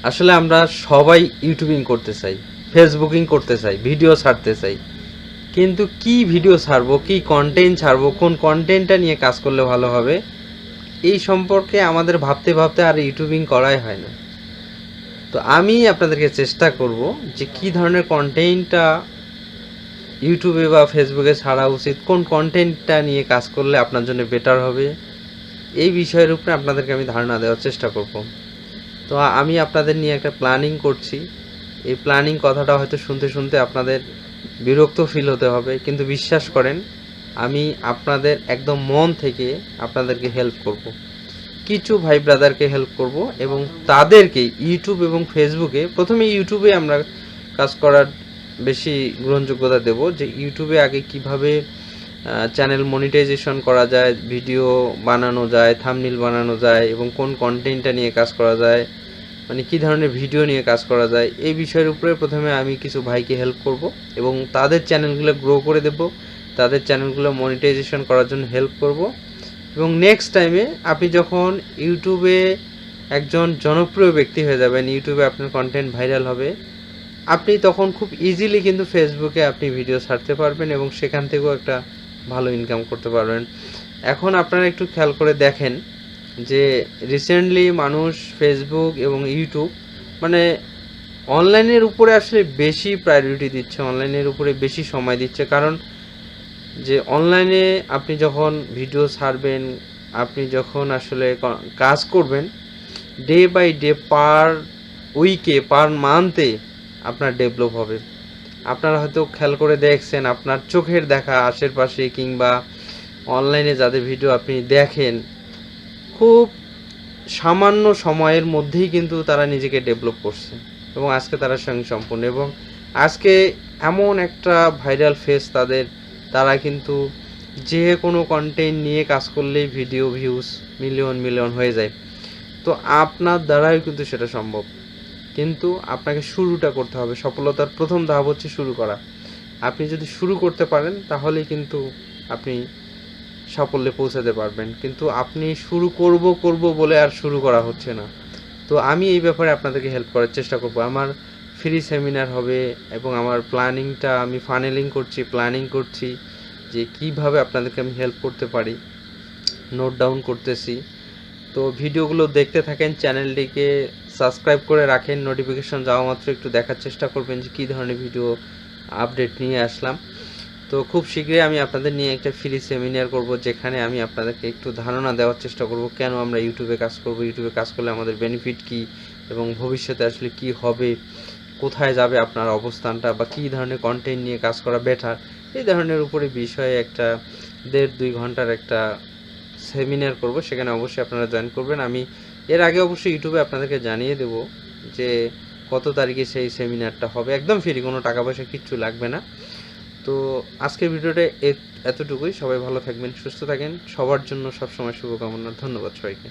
আসলে আমরা সবাই ইউটিউবিং করতে চাই, ফেসবুকিং করতে চাই, ভিডিও ছাড়তে চাই, কিন্তু কি ভিডিও ছাড়বো, কি কন্টেন্ট ছাড়বো, কোন কন্টেন্টটা নিয়ে কাজ করলে ভালো হবে, এই সম্পর্কে আমাদের ভাবতে ভাবতে আর ইউটিউবিং করাই হয় না। তো আমি আপনাদেরকে চেষ্টা করব যে কি ধরনের কন্টেন্টটা ইউটিউবে বা ফেসবুকে ছাড়া উচিত, কোন কন্টেন্টটা নিয়ে কাজ করলে আপনার জন্য বেটার হবে, এই বিষয়ের উপরে আপনাদেরকে আমি ধারণা দেওয়ার চেষ্টা করব। তো আমি আপনাদের নিয়ে একটা প্ল্যানিং করছি। এই প্ল্যানিং কথাটা হয়তো শুনতে শুনতে আপনাদের বিরক্ত ফিল হতে হবে, কিন্তু বিশ্বাস করেন আমি আপনাদের একদম মন থেকে আপনাদেরকে হেল্প করব। কিছু ভাই ব্রাদারকে হেল্প করব এবং তাদেরকে ইউটিউব এবং ফেসবুকে, প্রথমে ইউটিউবে আমরা কাজ করার বেশি গ্রহণযোগ্যতা দেব, যে ইউটিউবে আগে কিভাবে চ্যানেল মনিটাইজেশন করা যায়, ভিডিও বানানো যায়, থাম্বনেল বানানো যায় এবং কোন কন্টেন্টটা নিয়ে কাজ করা যায়, মানে কী ধরনের ভিডিও নিয়ে কাজ করা যায়, এই বিষয়ের উপরে প্রথমে আমি কিছু ভাইকে হেল্প করব এবং তাদের চ্যানেলগুলো গ্রো করে দেব, তাদের চ্যানেলগুলো মনিটাইজেশন করার জন্য হেল্প করব। এবং নেক্সট টাইমে আপনি যখন ইউটিউবে একজন জনপ্রিয় ব্যক্তি হয়ে যাবেন, ইউটিউবে আপনার কন্টেন্ট ভাইরাল হবে, আপনি তখন খুব ইজিলি কিন্তু ফেসবুকে আপনি ভিডিও ছাড়তে পারবেন এবং সেখান থেকেও একটা ভালো ইনকাম করতে পারবেন। এখন আপনারা একটু খেয়াল করে দেখেন যে রিসেন্টলি মানুষ ফেসবুক এবং ইউটিউব, মানে অনলাইনের উপরে আসলে বেশি প্রায়োরিটি দিচ্ছে, অনলাইনের উপরে বেশি সময় দিচ্ছে। কারণ যে অনলাইনে আপনি যখন ভিডিও ছাড়বেন, আপনি যখন আসলে কাজ করবেন, ডে বাই ডে, পার উইকে, পার মান্থে আপনার ডেভেলপ হবে। আপনারা হয়তো খেয়াল করে দেখছেন, আপনার চোখের দেখা আশেপাশে কিংবা অনলাইনে যাদের ভিডিও আপনি দেখেন, খুব সামান্য সময়ের মধ্যেই কিন্তু তারা নিজেকে ডেভেলপ করছে এবং আজকে তারা স্বয়ংসম্পূর্ণ এবং আজকে এমন একটা ভাইরাল ফেস তাদের, তারা কিন্তু যে কোনো কন্টেন্ট নিয়ে কাজ করলেই ভিডিও ভিউজ মিলিয়ন মিলিয়ন হয়ে যায়। তো আপনার দ্বারাই কিন্তু সেটা সম্ভব, কিন্তু আপনাকে শুরুটা করতে হবে। সফলতার প্রথম ধাপ হচ্ছে শুরু করা। আপনি যদি শুরু করতে পারেন তাহলেই কিন্তু আপনি সাফল্যে পৌঁছাতে পারবেন, কিন্তু আপনি শুরু করব বলে আর শুরু করা হচ্ছে না। তো আমি এই ব্যাপারে আপনাদেরকে হেল্প করার চেষ্টা করব। আমার ফ্রি সেমিনার হবে এবং আমার প্ল্যানিংটা আমি প্ল্যানিং করছি যে কিভাবে আপনাদেরকে আমি হেল্প করতে পারি, নোট ডাউন করতেছি। তো ভিডিওগুলো দেখতে থাকেন, চ্যানেলটিকে সাবস্ক্রাইব করে রাখেন, নোটিফিকেশন যাওয়া মাত্র একটু দেখার চেষ্টা করবেন যে কী ধরনের ভিডিও আপডেট নিয়ে আসলাম। তো খুব শীঘ্রই আমি আপনাদের নিয়ে একটা ফ্রি সেমিনার করব, যেখানে আমি আপনাদেরকে একটু ধারণা দেওয়ার চেষ্টা করব কেন আমরা ইউটিউবে কাজ করব, ইউটিউবে কাজ করলে আমাদের বেনিফিট কী এবং ভবিষ্যতে আসলে কি হবে, কোথায় যাবে আপনার অবস্থানটা, বা কী ধরনের কন্টেন্ট নিয়ে কাজ করা বেটার, এই ধরনের উপরে বিষয়ে একটা 1.5-2 ঘন্টার একটা সেমিনার করব। সেখানে অবশ্যই আপনারা জয়েন করবেন। আমি এর আগে অবশ্যই ইউটিউবে আপনাদেরকে জানিয়ে দেব যে কত তারিখে সেই সেমিনারটা হবে, একদম ফ্রি, কোনো টাকা পয়সা কিচ্ছু লাগবে না। তো আজকের ভিডিওটা এতটুকুই। সবাই ভালো থাকবেন, সুস্থ থাকেন, সবার জন্য সবসময় শুভকামনা। ধন্যবাদ সবাইকে।